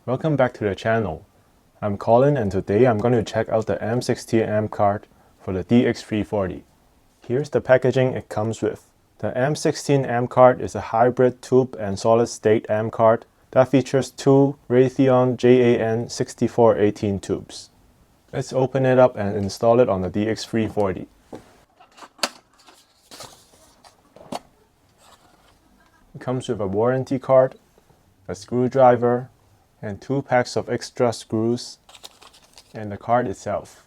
Welcome back to the channel. I'm Colin and today I'm going to check out the AMP16 amp card for the DX340. Here's the packaging it comes with. The AMP16 amp card is a hybrid tube and solid state amp card that features two Raytheon JAN6418 tubes. Let's open it up and install it on the DX340. It comes with a warranty card, a screwdriver, and 2 packs of extra screws, and the card itself.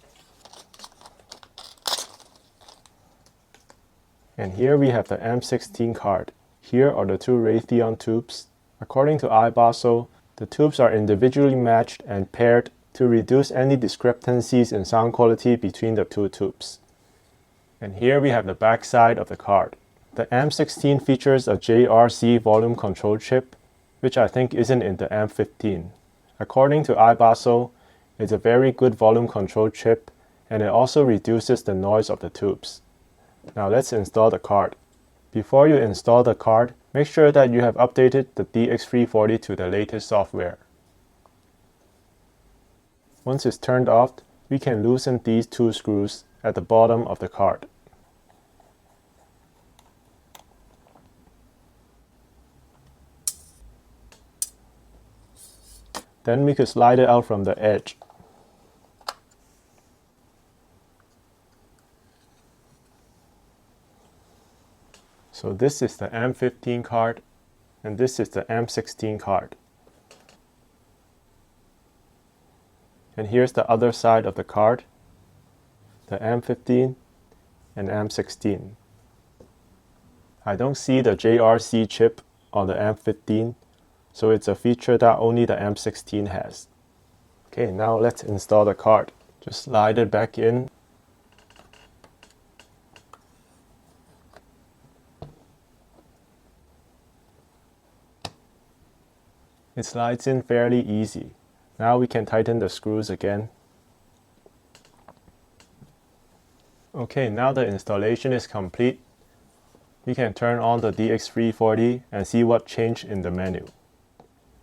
And here we have the AMP16 card. Here are the two Raytheon tubes. According to iBasso, the tubes are individually matched and paired to reduce any discrepancies in sound quality between the two tubes. And here we have the back side of the card. The AMP16 features a JRC volume control chip, which I think isn't in the AMP15. According to iBasso, it's a very good volume control chip, and it also reduces the noise of the tubes. Now let's install the card. Before you install the card, make sure that you have updated the DX340 to the latest software. Once it's turned off, we can loosen these two screws at the bottom of the card. Then we could slide it out from the edge. So this is the AMP15 card, and this is the AMP16 card. And here's the other side of the card, the AMP15 and AMP16. I don't see the JRC chip on the AMP15, so it's a feature that only the AMP16 has. Okay, now let's install the card. Just slide it back in. It slides in fairly easy. Now we can tighten the screws again. Okay, now the installation is complete. We can turn on the DX340 and see what changed in the menu.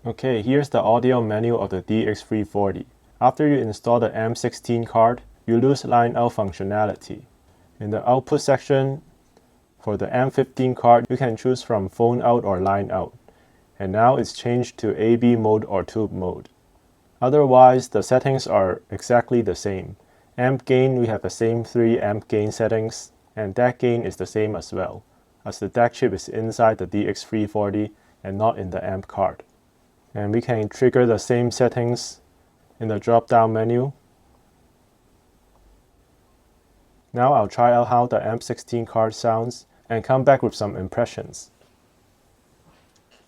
Okay, here's the audio menu of the DX340. After you install the AMP16 card, you lose line out functionality. In the output section, for the AMP15 card, you can choose from phone out or line out. And now it's changed to AB mode or tube mode. Otherwise, the settings are exactly the same. Amp gain, we have the same 3 amp gain settings, and DAC gain is the same as well, as the DAC chip is inside the DX340 and not in the amp card. And we can trigger the same settings in the drop-down menu. Now I'll try out how the AMP16 card sounds and come back with some impressions.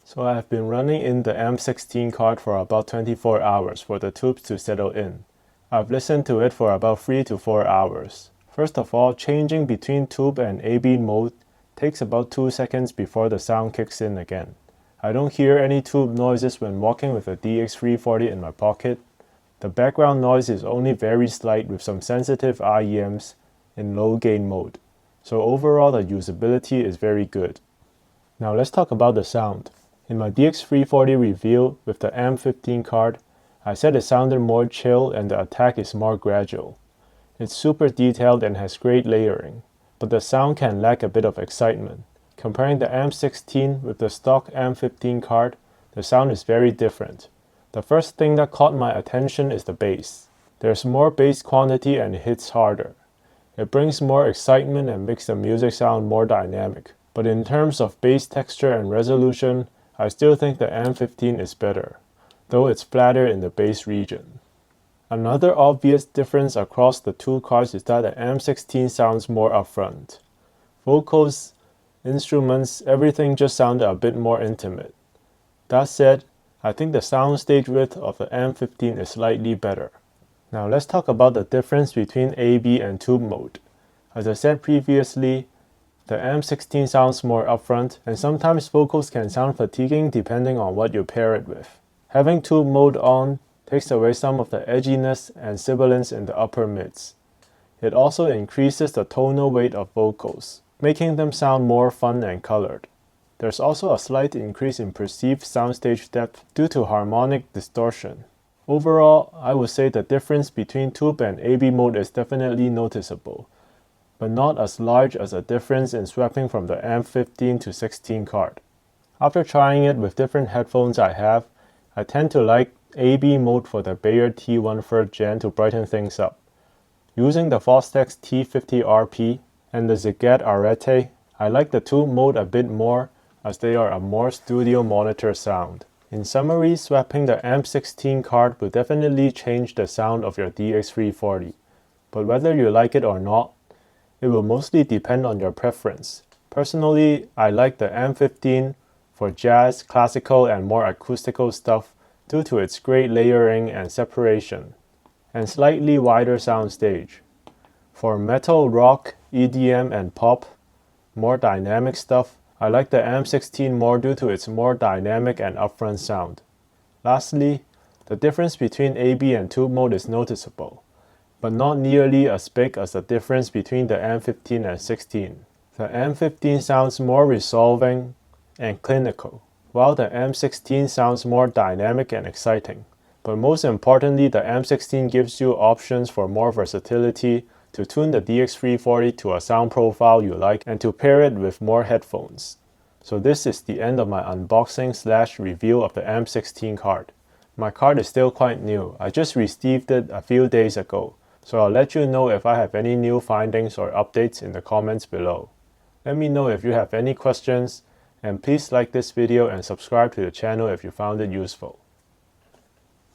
So I have been running in the AMP16 card for about 24 hours for the tubes to settle in. I've listened to it for about 3 to 4 hours. First of all, changing between tube and AB mode takes about 2 seconds before the sound kicks in again. I don't hear any tube noises when walking with a DX340 in my pocket. The background noise is only very slight with some sensitive IEMs in low gain mode. So overall the usability is very good. Now let's talk about the sound. In my DX340 review with the AMP15 card, I said it sounded more chill and the attack is more gradual. It's super detailed and has great layering, but the sound can lack a bit of excitement. Comparing the AMP16 with the stock AMP15 card, the sound is very different. The first thing that caught my attention is the bass. There's more bass quantity and it hits harder. It brings more excitement and makes the music sound more dynamic. But in terms of bass texture and resolution, I still think the AMP15 is better, though it's flatter in the bass region. Another obvious difference across the two cards is that the AMP16 sounds more upfront. Vocals, instruments, everything just sounded a bit more intimate. That said, I think the soundstage width of the AMP15 is slightly better. Now let's talk about the difference between AB and tube mode. As I said previously, the AMP16 sounds more upfront, and sometimes vocals can sound fatiguing depending on what you pair it with. Having tube mode on takes away some of the edginess and sibilance in the upper mids. It also increases the tonal weight of vocals, making them sound more fun and colored. There's also a slight increase in perceived soundstage depth due to harmonic distortion. Overall, I would say the difference between tube and AB mode is definitely noticeable, but not as large as a difference in swapping from the AMP15 to 16 card. After trying it with different headphones I have, I tend to like AB mode for the Bayard T1 3rd Gen to brighten things up. Using the Fostex T50RP and the Ziget Arete, I like the tube mode a bit more as they are a more studio monitor sound. In summary, swapping the AMP16 card will definitely change the sound of your DX340, but whether you like it or not, it will mostly depend on your preference. Personally, I like the AMP15 for jazz, classical, and more acoustical stuff due to its great layering and separation, and slightly wider soundstage. For metal, rock, EDM, and pop, more dynamic stuff, I like the AMP16 more due to its more dynamic and upfront sound. Lastly, the difference between AB and tube mode is noticeable, but not nearly as big as the difference between the AMP15 and 16. The AMP15 sounds more resolving and clinical, while the AMP16 sounds more dynamic and exciting. But most importantly, the AMP16 gives you options for more versatility to tune the DX340 to a sound profile you like and to pair it with more headphones. So this is the end of my unboxing/review of the AMP16 card. My card is still quite new, I just received it a few days ago, so I'll let you know if I have any new findings or updates in the comments below. Let me know if you have any questions, and please like this video and subscribe to the channel if you found it useful.